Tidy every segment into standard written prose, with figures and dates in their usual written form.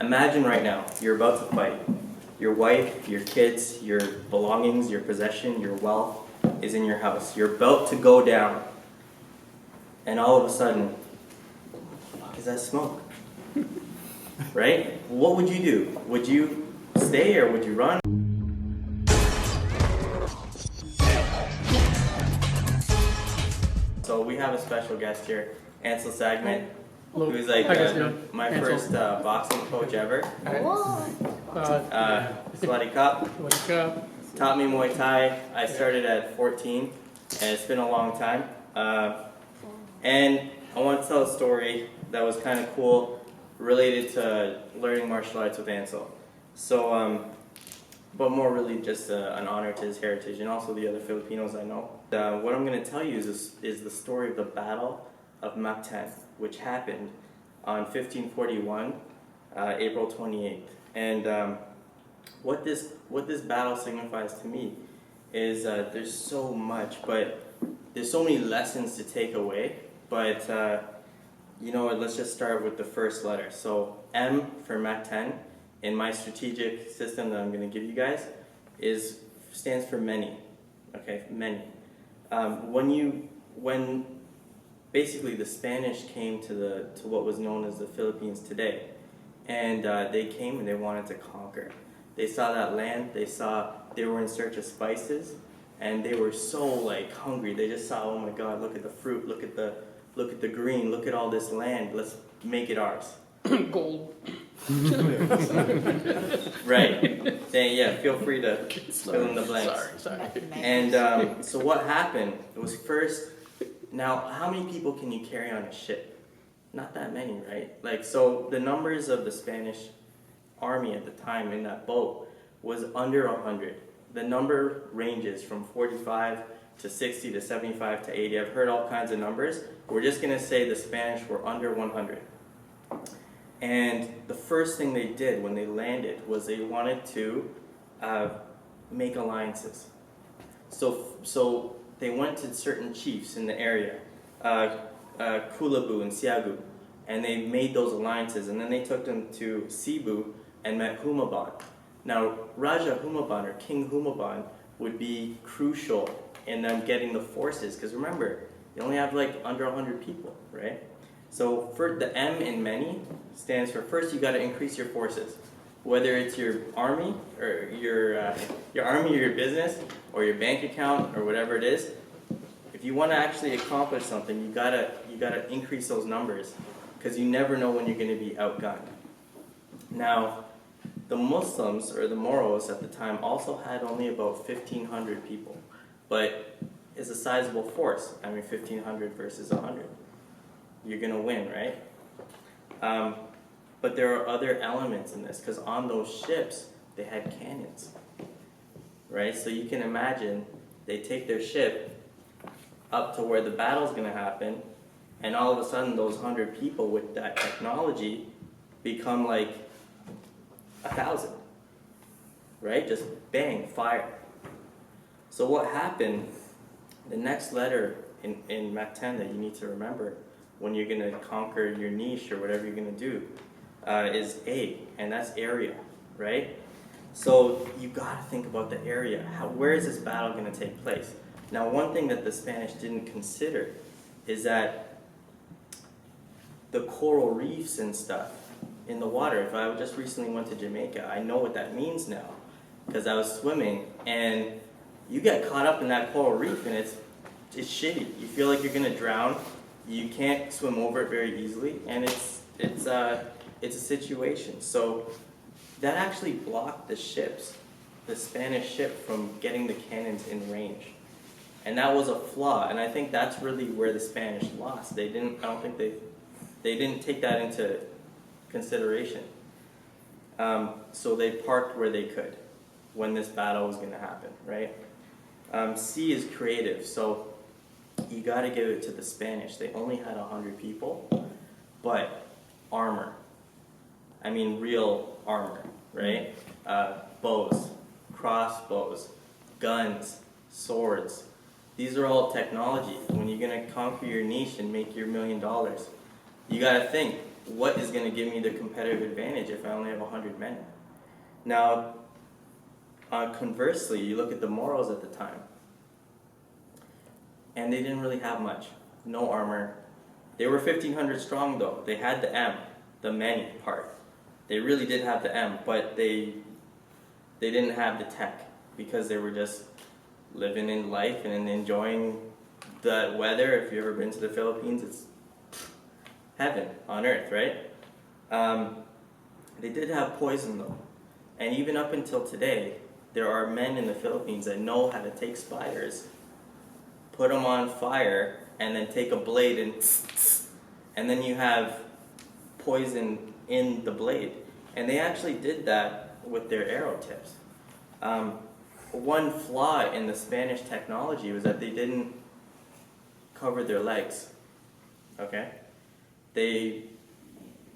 Imagine right now, you're about to fight. Your wife, your kids, your belongings, your possession, your wealth is in your house. You're about to go down. And all of a sudden, what is that smoke? Right? What would you do? Would you stay or would you run? So we have a special guest here, Ansel Sagman, who's like my first boxing coach ever. Swaddy Cup. Taught me Muay Thai. I started at 14, and it's been a long time. And I want to tell a story that was kind of cool related to learning martial arts with Ansel. So, but more really just an honor to his heritage and also the other Filipinos I know. What I'm going to tell you is the story of the Battle of Mactan, which happened on 1541, April 28th. And what this battle signifies to me is there's so much, but there's so many lessons to take away. But you know what? Let's just start with the first letter. So M for Mac-10 in my strategic system that I'm going to give you guys stands for many. Okay, many. When basically the Spanish came to what was known as the Philippines today, and they came and they wanted to conquer. They saw that land. They were in search of spices, and they were so like hungry. They just saw, oh my God, look at the fruit, look at the green, look at all this land. Let's make it ours. Gold. Right. Then yeah, feel free to fill in the blanks. Sorry. And so what happened was first. Now, how many people can you carry on a ship? Not that many, right? Like, so the numbers of the Spanish army at the time in that boat was under 100. The number ranges from 45 to 60 to 75 to 80. I've heard all kinds of numbers. We're just going to say the Spanish were under 100. And the first thing they did when they landed was they wanted to make alliances. So they went to certain chiefs in the area, Kulabu and Siagu, and they made those alliances. And then they took them to Cebu and met Humaban. Now, Raja Humaban or King Humaban would be crucial in them getting the forces, because remember, you only have like under 100 people, right? So for the M in many stands for first you got to increase your forces, whether it's your army or your army or your business or your bank account or whatever it is. If you want to actually accomplish something, you gotta increase those numbers, because you never know when you're going to be outgunned. Now, the Muslims or the Moros at the time also had only about 1,500 people, but it's a sizable force. I mean, 1,500 versus 100. You're going to win, right? But there are other elements in this, because on those ships, they had cannons, right? So you can imagine they take their ship up to where the battle's going to happen, and all of a sudden those 100 people with that technology become like 1,000, right? Just bang, fire. So what happened, the next letter in Mac-10 that you need to remember when you're going to conquer your niche or whatever you're going to do is A, and that's area, right? So you got to think about the area. Where is this battle going to take place? Now, one thing that the Spanish didn't consider is that the coral reefs and stuff in the water. If I just recently went to Jamaica, I know what that means now, because I was swimming, and you get caught up in that coral reef, and it's shitty. You feel like you're going to drown. You can't swim over it very easily, and it's a situation. So that actually blocked the Spanish ship, from getting the cannons in range, and that was a flaw. And I think that's really where the Spanish lost. I don't think they didn't take that into consideration. So they parked where they could when this battle was going to happen, right? C is creative. So you got to give it to the Spanish. They only had 100 people, but armor. I mean, real armor, right? Bows, crossbows, guns, swords. These are all technology. When you're going to conquer your niche and make your $1 million, you got to think, what is going to give me the competitive advantage if I only have 100 men? Now, conversely, you look at the Moros at the time, and they didn't really have much. No armor. They were 1,500 strong though. They had the M, the many part. They really did have the M, but they didn't have the tech because they were just living in life and enjoying the weather. If you've ever been to the Philippines, it's heaven on earth, right? They did have poison though. And even up until today, there are men in the Philippines that know how to take spiders, put them on fire, and then take a blade and then you have poison in the blade. And they actually did that with their arrow tips. One flaw in the Spanish technology was that they didn't cover their legs. Okay?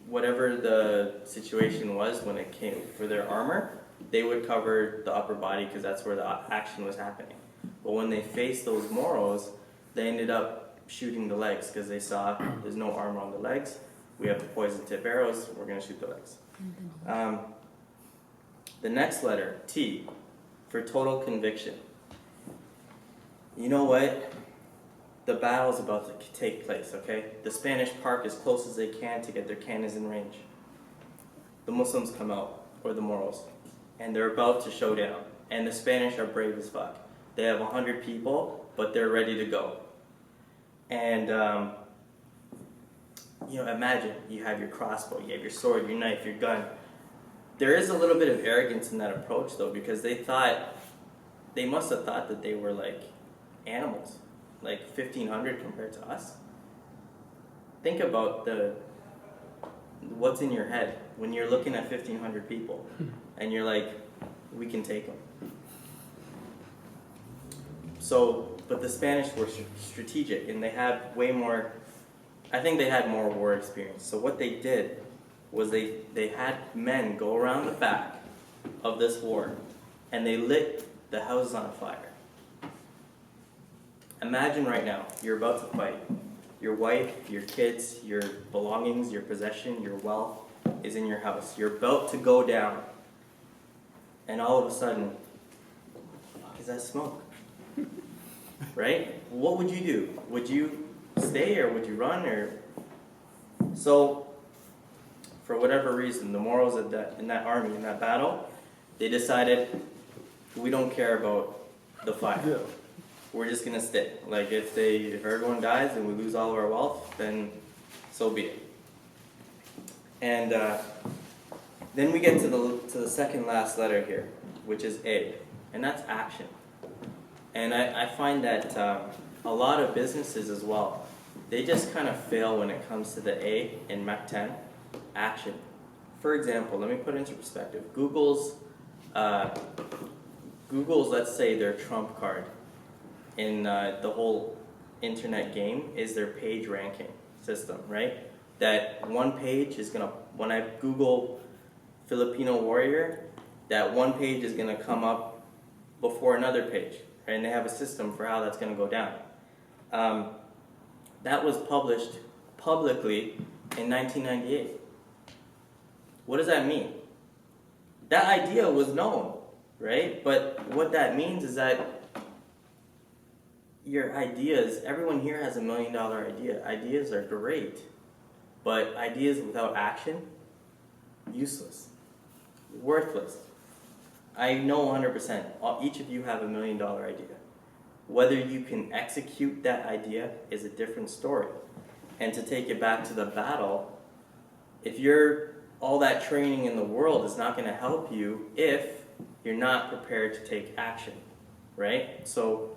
Whatever the situation was when it came for their armor, they would cover the upper body because that's where the action was happening. But when they faced those Moros, they ended up shooting the legs because they saw there's no armor on the legs. We have the poison tip arrows, we're going to shoot the legs. The next letter, T, for total conviction. You know what? The battle's about to take place, okay? The Spanish park as close as they can to get their cannons in range. The Muslims come out, or the Moros, and they're about to show down. And the Spanish are brave as fuck. They have 100 people, but they're ready to go. And, imagine you have your crossbow, you have your sword, your knife, your gun. There is a little bit of arrogance in that approach, though, because they must have thought that they were like animals, like 1,500 compared to us. Think about what's in your head when you're looking at 1,500 people, and you're like, we can take them. But the Spanish were strategic, and they had way more, I think they had more war experience. So what they did was they had men go around the back of this war, and they lit the houses on fire. Imagine right now, you're about to fight. Your wife, your kids, your belongings, your possession, your wealth is in your house. You're about to go down, and all of a sudden, what is that smoke? Right? What would you do? Would you stay or would you run? So, for whatever reason, the Moros in that army, in that battle, they decided, we don't care about the fire. Yeah. We're just gonna stay. Like if everyone dies and we lose all of our wealth, then so be it. And then we get to the second last letter here, which is A, and that's action. And I find that a lot of businesses as well, they just kind of fail when it comes to the A in M.A.C.T.A.N, action. For example, let me put it into perspective. Google's, let's say, their trump card in the whole internet game is their page ranking system, right? That one page is going to, when I Google Filipino warrior, that one page is going to come up before another page. Right? And they have a system for how that's going to go down. That was published publicly in 1998. What does that mean? That idea was known, right? But what that means is that your ideas, everyone here has $1 million idea. Ideas are great, but ideas without action, useless, worthless. I know 100%, each of you have $1 million idea. Whether you can execute that idea is a different story. And to take it back to the battle, if all that training in the world is not going to help you if you're not prepared to take action, right? So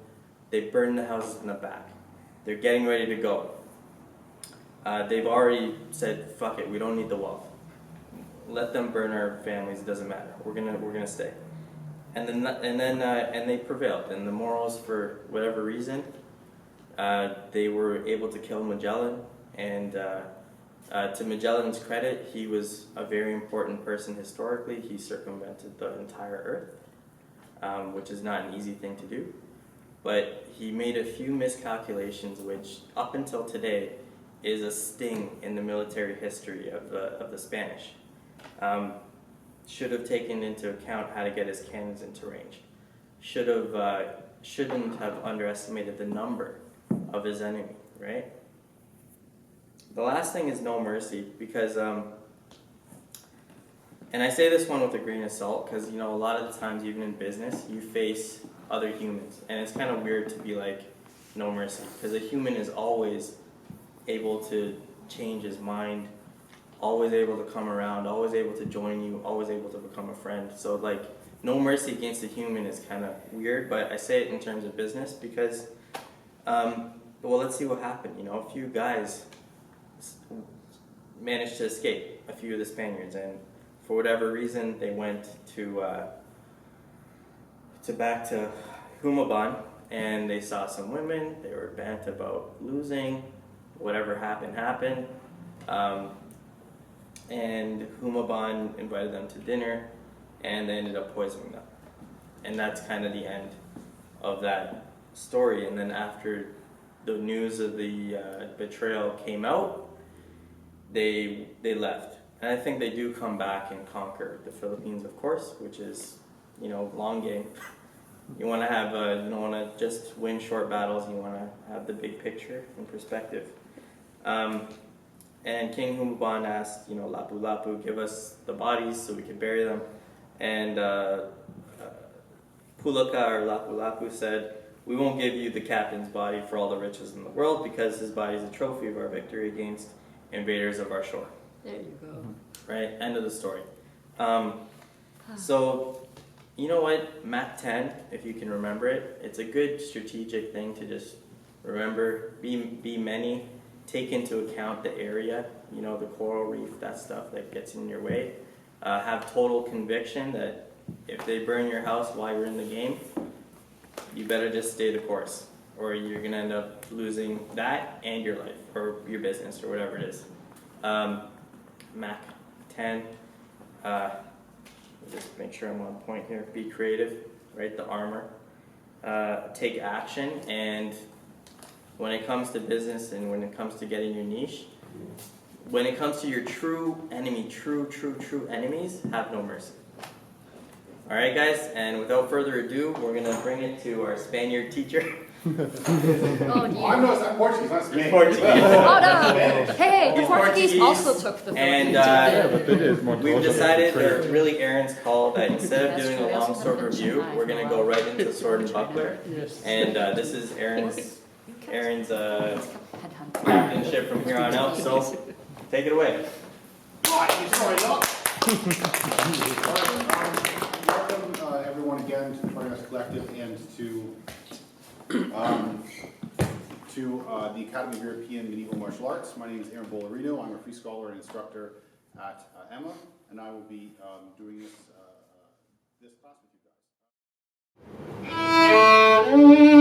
they burn the houses in the back. They're getting ready to go. They've already said, fuck it, we don't need the wealth. Let them burn our families, it doesn't matter. We're gonna stay. And they prevailed. And the Moros, for whatever reason, they were able to kill Magellan. And to Magellan's credit, he was a very important person historically. He circumvented the entire Earth, which is not an easy thing to do. But he made a few miscalculations, which up until today is a sting in the military history of the Spanish. Should have taken into account how to get his cannons into range. Shouldn't have underestimated the number of his enemy, right? The last thing is no mercy, because, and I say this one with a grain of salt, because, you know, a lot of the times, even in business, you face other humans, and it's kind of weird to be like, no mercy, because a human is always able to change his mind, always able to come around, always able to join you, always able to become a friend. So like, no mercy against a human is kind of weird, but I say it in terms of business because, well, let's see what happened. You know, a few guys managed to escape, a few of the Spaniards, and for whatever reason, they went back to Humaban, and they saw some women. They were bent about losing. Whatever happened, happened. And Humaban invited them to dinner, and they ended up poisoning them. And that's kind of the end of that story. And then after the news of the betrayal came out, they left. And I think they do come back and conquer the Philippines, of course, which is, you know, long game. You want to have, you don't want to just win short battles. You want to have the big picture in perspective. And King Humaban asked, you know, lapu-lapu, give us the bodies so we can bury them. And Pulaka or lapu-lapu said, we won't give you the captain's body for all the riches in the world because his body is a trophy of our victory against invaders of our shore. There you go. Right, end of the story. So, you know what, M.A.C.T.A.N, if you can remember it, it's a good strategic thing to just remember, be many, take into account the area, you know, the coral reef, that stuff that gets in your way. Have total conviction that if they burn your house while you're in the game, you better just stay the course, or you're gonna end up losing that and your life, or your business, or whatever it is. M.A.C.T.A.N, just make sure I'm on point here. Be creative, right? The armor. Take action, and when it comes to business and when it comes to getting your niche, when it comes to your true enemy, true enemies, have no mercy. All right, guys, and without further ado, we're going to bring it to our Spaniard teacher. Oh, dear. I'm not Portuguese, not Spanish. Portuguese. Oh, no. Hey, the He's Portuguese Portuguese, also took the and we've decided, or really Aaron's call, that instead of doing a long sword review, we're going to go right into sword and buckler. And this is Aaron's captainship from here on out, so take it away. Welcome everyone again to the Us Collective and to the Academy of European Medieval Martial Arts. My name is Aaron Bolorino. I'm a free scholar and instructor at Emma, and I will be doing this class with you guys.